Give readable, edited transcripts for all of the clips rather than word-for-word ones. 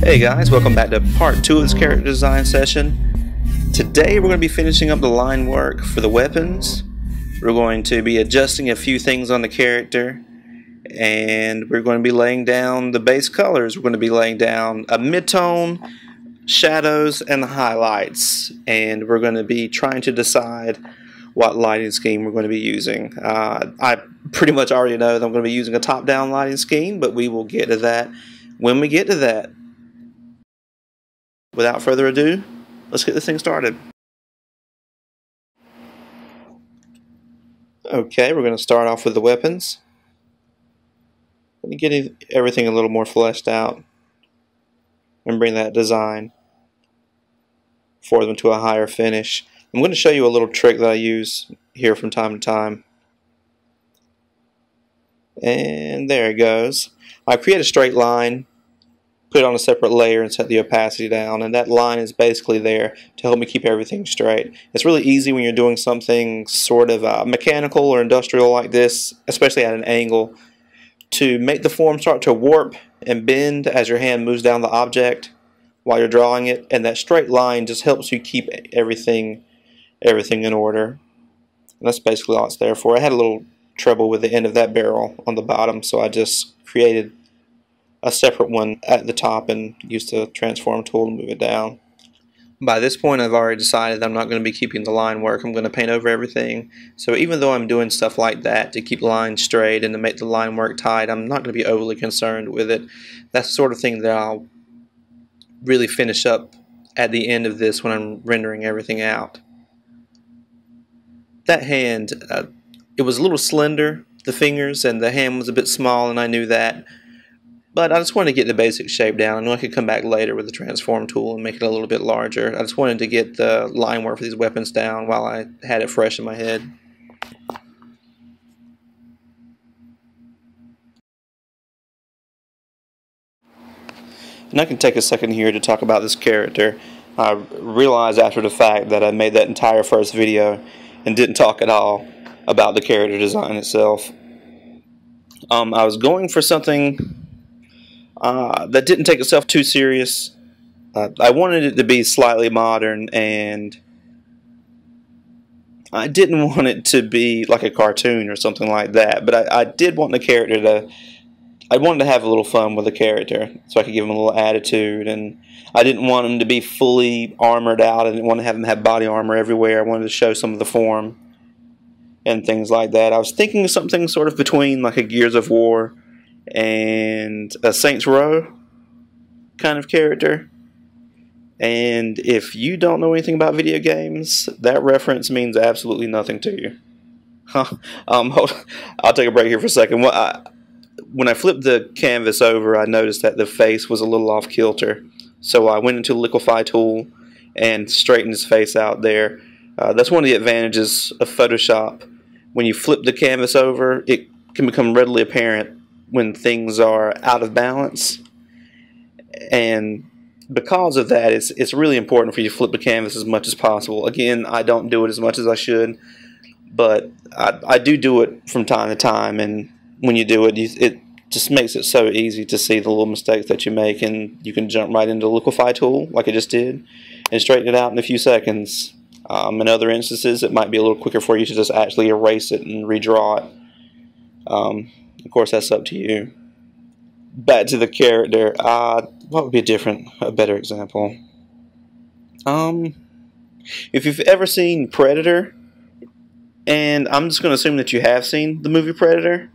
Hey guys, welcome back to part 2 of this character design session. Today we're going to be finishing up the line work for the weapons. We're going to be adjusting a few things on the character, and we're going to be laying down the base colors. We're going to be laying down a mid-tone, shadows, and the highlights, and we're going to be trying to decide what lighting scheme we're going to be using. I pretty much already know that I'm going to be using a top-down lighting scheme, but we will get to that when we get to that. Without further ado, let's get this thing started. Okay, we're going to start off with the weapons. Let me get everything a little more fleshed out and bring that design for them to a higher finish. I'm going to show you a little trick that I use here from time to time. And there it goes. I create a straight line, put it on a separate layer, and set the opacity down, and that line is basically there to help me keep everything straight. It's really easy when you're doing something sort of mechanical or industrial like this, especially at an angle, to make the form start to warp and bend as your hand moves down the object while you're drawing it, and that straight line just helps you keep everything in order. And that's basically all it's there for. I had a little trouble with the end of that barrel on the bottom, so I just created a separate one at the top and used the transform tool to move it down. By this point I've already decided that I'm not going to be keeping the line work. I'm going to paint over everything. So even though I'm doing stuff like that to keep lines straight and to make the line work tight, I'm not going to be overly concerned with it. That's the sort of thing that I'll really finish up at the end of this when I'm rendering everything out. That hand, it was a little slender, the fingers, and the hand was a bit small, and I knew that. But I just wanted to get the basic shape down. I know I could come back later with the transform tool and make it a little bit larger. I just wanted to get the line work for these weapons down while I had it fresh in my head. And I can take a second here to talk about this character. I realized after the fact that I made that entire first video and didn't talk at all about the character design itself. I was going for something that didn't take itself too serious. I wanted it to be slightly modern, and I didn't want it to be like a cartoon or something like that, but I did want the character to, I wanted to have a little fun with the character so I could give him a little attitude, and I didn't want him to be fully armored out. I didn't want to have him have body armor everywhere. I wanted to show some of the form and things like that. I was thinking of something sort of between like a Gears of War and a Saints Row kind of character. And if you don't know anything about video games, that reference means absolutely nothing to you. Hold on. I'll take a break here for a second. When I flipped the canvas over, I noticed that the face was a little off kilter, so I went into the liquify tool and straightened his face out there. That's one of the advantages of Photoshop. When you flip the canvas over, it can become readily apparent when things are out of balance, and because of that, it's really important for you to flip the canvas as much as possible. Again, I don't do it as much as I should, but I do it from time to time, and when you do it, it just makes it so easy to see the little mistakes that you make, and you can jump right into the liquify tool like I just did and straighten it out in a few seconds. In other instances, it might be a little quicker for you to just actually erase it and redraw it. Of course, that's up to you. Back to the character. What would be a better example? If you've ever seen Predator, and I'm just going to assume that you have seen the movie Predator,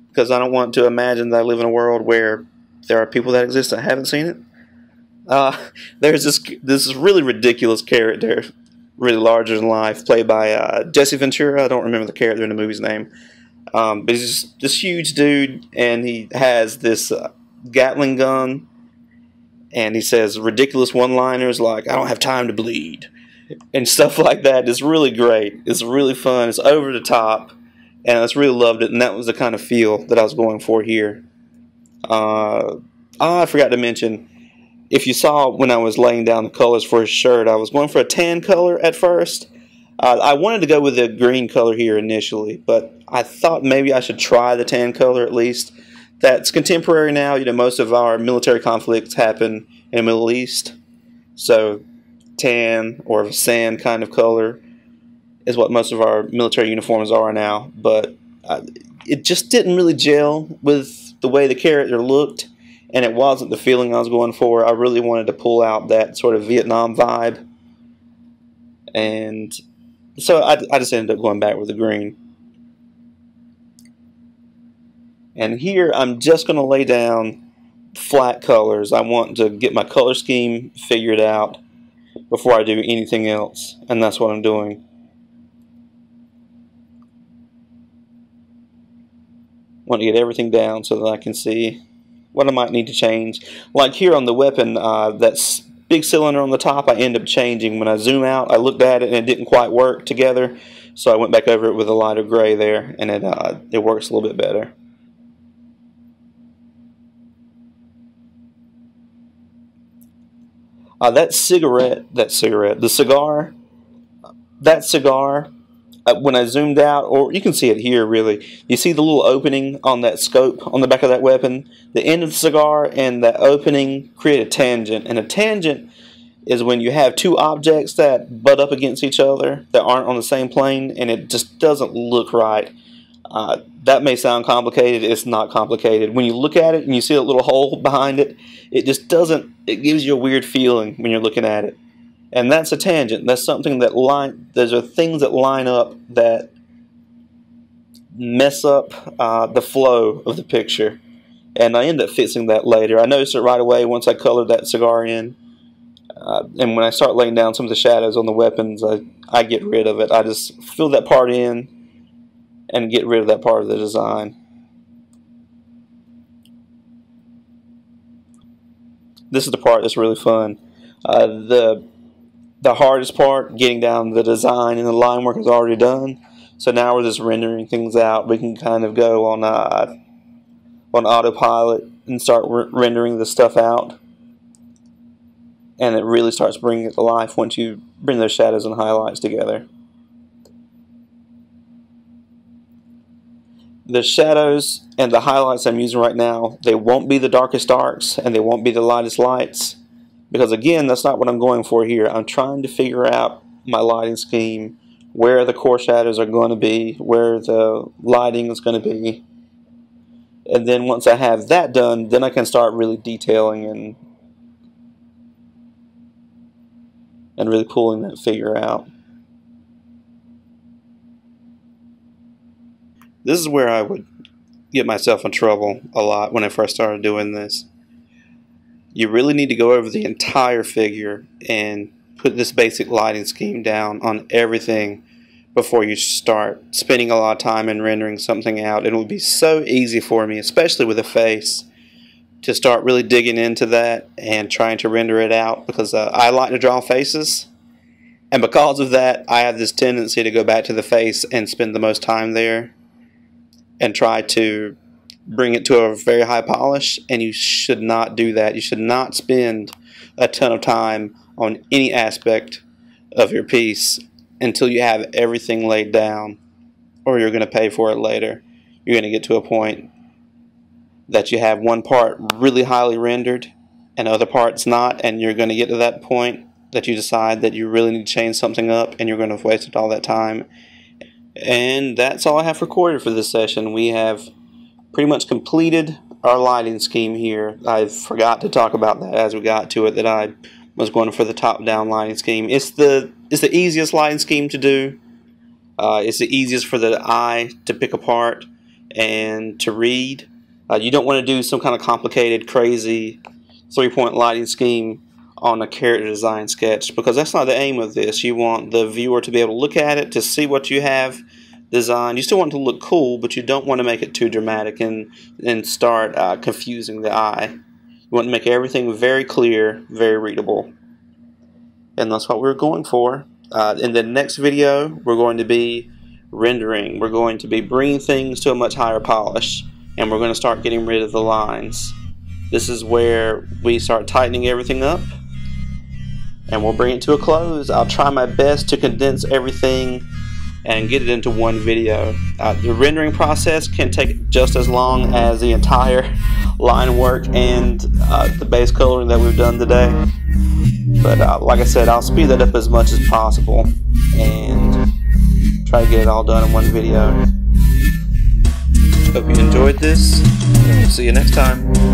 because I don't want to imagine that I live in a world where there are people that exist that haven't seen it. There's this really ridiculous character, really larger than life, played by Jesse Ventura. I don't remember the character in the movie's name. But he's just this huge dude, and he has this Gatling gun, and he says ridiculous one-liners like, "I don't have time to bleed," and stuff like that. It's really great. It's really fun. It's over the top, and I just really loved it, and that was the kind of feel that I was going for here. I forgot to mention, if you saw when I was laying down the colors for his shirt, I was going for a tan color at first. I wanted to go with the green color here initially, but I thought maybe I should try the tan color at least. That's contemporary now. You know, most of our military conflicts happen in the Middle East. So tan or sand kind of color is what most of our military uniforms are now. But it just didn't really gel with the way the character looked, and it wasn't the feeling I was going for. I really wanted to pull out that sort of Vietnam vibe. And so I just ended up going back with the green. And here I'm just going to lay down flat colors. I want to get my color scheme figured out before I do anything else, and that's what I'm doing. Want to get everything down so that I can see what I might need to change. Like here on the weapon, that big cylinder on the top, I end up changing. When I zoom out, I looked at it and it didn't quite work together, so I went back over it with a lighter gray there, and it works a little bit better. That cigar, when I zoomed out, or you can see it here really, you see the little opening on that scope on the back of that weapon? The end of the cigar and that opening create a tangent, and a tangent is when you have two objects that butt up against each other that aren't on the same plane, and it just doesn't look right. That may sound complicated. It's not complicated. When you look at it and you see a little hole behind it, it just doesn't, it gives you a weird feeling when you're looking at it. And that's a tangent. That's something that those are things that line up that mess up the flow of the picture. And I end up fixing that later. I noticed it right away once I colored that cigar in. And when I start laying down some of the shadows on the weapons, I get rid of it. I just fill that part in and get rid of that part of the design. This is the part that's really fun. The hardest part, getting down the design and the line work, is already done. So now we're just rendering things out. We can kind of go on autopilot and start rendering the stuff out. And it really starts bringing it to life once you bring those shadows and highlights together. The shadows and the highlights I'm using right now, they won't be the darkest darks and they won't be the lightest lights, because again, that's not what I'm going for here. I'm trying to figure out my lighting scheme, where the core shadows are going to be, where the lighting is going to be, and then once I have that done, then I can start really detailing and really pulling that figure out. This is where I would get myself in trouble a lot when I first started doing this. You really need to go over the entire figure and put this basic lighting scheme down on everything before you start spending a lot of time in rendering something out. It would be so easy for me, especially with a face, to start really digging into that and trying to render it out, because I like to draw faces, and because of that I have this tendency to go back to the face and spend the most time there and try to bring it to a very high polish, and you should not do that. You should not spend a ton of time on any aspect of your piece until you have everything laid down, or you're going to pay for it later. You're going to get to a point that you have one part really highly rendered and other parts not, and you're going to get to that point that you decide that you really need to change something up, and you're going to have wasted all that time. And that's all I have recorded for this session. We have pretty much completed our lighting scheme here. I forgot to talk about that as we got to it, that I was going for the top-down lighting scheme. It's the easiest lighting scheme to do. It's the easiest for the eye to pick apart and to read. You don't want to do some kind of complicated, crazy three-point lighting scheme on a character design sketch, because that's not the aim of this. You want the viewer to be able to look at it, to see what you have designed. You still want it to look cool, but you don't want to make it too dramatic and start confusing the eye. You want to make everything very clear, very readable. And that's what we're going for. In the next video, we're going to be rendering. We're going to be bringing things to a much higher polish, and we're going to start getting rid of the lines. This is where we start tightening everything up, and we'll bring it to a close. I'll try my best to condense everything and get it into one video. The rendering process can take just as long as the entire line work and the base coloring that we've done today. But like I said, I'll speed that up as much as possible and try to get it all done in one video. Hope you enjoyed this. See you next time.